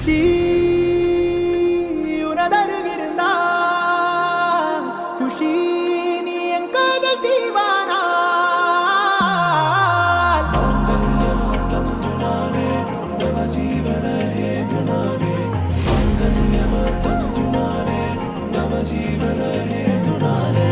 குஷி உனதருகிருந்தா குஷி நீ என் காதல் தீவானா ஜீவன ஹேதுனாரே மங்கன்யம தந்துனாரே நவ ஜீவன ஹேதுனாரே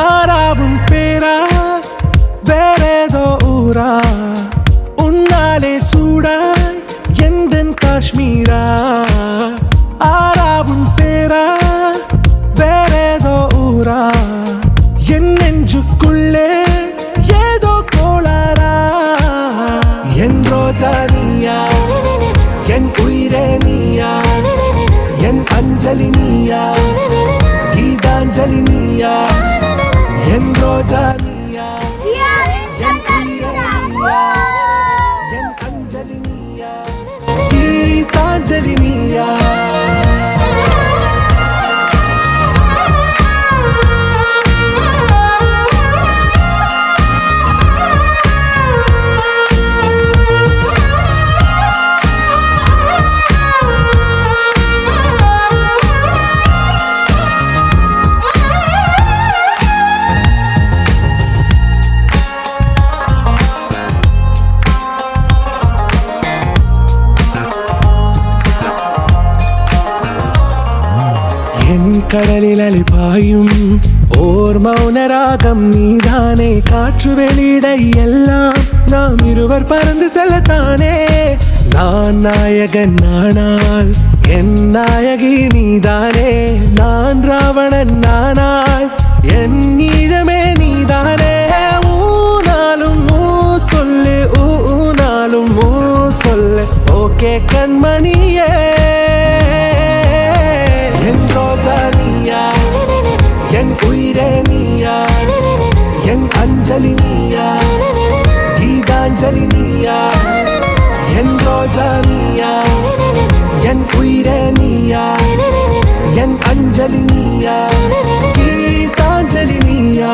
ஆராவும் பேரா வேறேதோ ஊரா உன்னாலே சூடாய் எந்தன் காஷ்மீரா ஆராவும் பேரா வேறேதோ ஊரா என் நெஞ்சுக்குள்ளே ஏதோ கோளாரா என் ரோஜா நீயா என் உயிரே நீயா என் அஞ்சலி நீயா கீதாஞ்சலி நீயா என் ரோஜா நீயா என் உயிரே நீயா என் அஞ்சலி நீயா கீதாஞ்சலி நீயா கடலில் அலிபாயும் ஓர் மௌனராகம் நீதானே காற்று வெளியிட எல்லாம் நாம் இருவர் பறந்து செல்லத்தானே நான் நாயகன் நானால் என் நாயகி நீதானே நான் ராவணன் நானால் என் ஈழமே நீதானே ஊனாலும் ஊ சொல்லு ஊனாலும் ஊ சொல்லு ஓகே கண்மணியே என் ரோஜா நீயா என் உயிரே நீயா என் அஞ்சலி நீயா கீதாஞ்சலி நீயா என் ரோஜா நீயா என் உயிரே நீயா என் அஞ்சலி நீயா கீதாஞ்சலி நீயா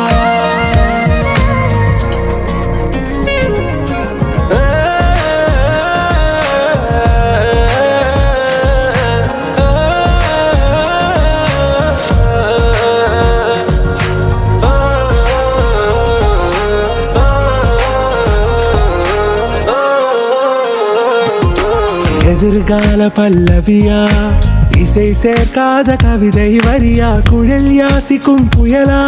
எதிர்கால பல்லவியா இசை சேர்க்காத கவிதை வரியா குழல் யாசிக்கும் புயலா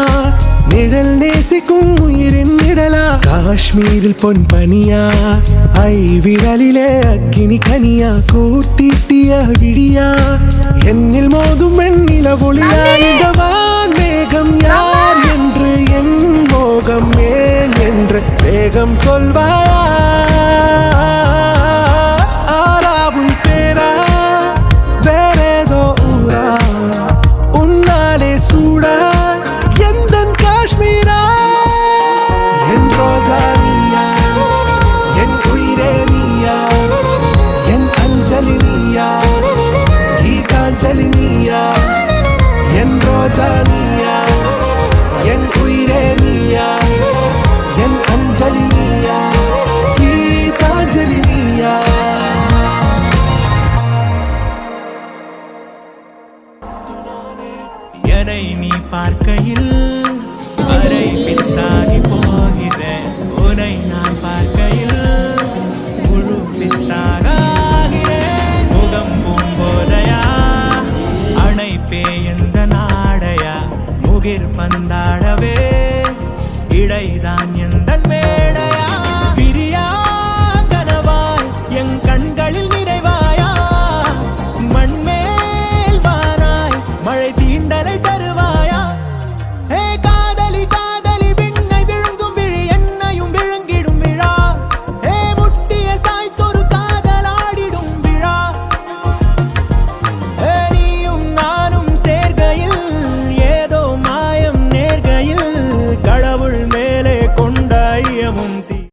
நிழல் நேசிக்கும் உயிரின் நிழலா காஷ்மீரில் பொன் பனியா ஐ விரலிலே அக்கினி கனியா கூர்த்திட்டிய விழியா என்னில் மோதும் வெண்ணில ஒளியா இந்த வான் மேகம் யார் என்று என் மோகம் மேல் என்று வேகம் சொல்வாயா கீதாஞ்சலி நீயா என் ரோஜா நீயா என் உயிரே நீயா என் அஞ்சலி நீயா கீதாஞ்சலி நீயா என்னை நீ பார்க்கையில் அரை பித்தாகி போகிறேன் உன்னை நான் பார்க்கையில் முழு பித்தாக பேயந்த நாடையா முகிர் பந்தாடவே இடைதான்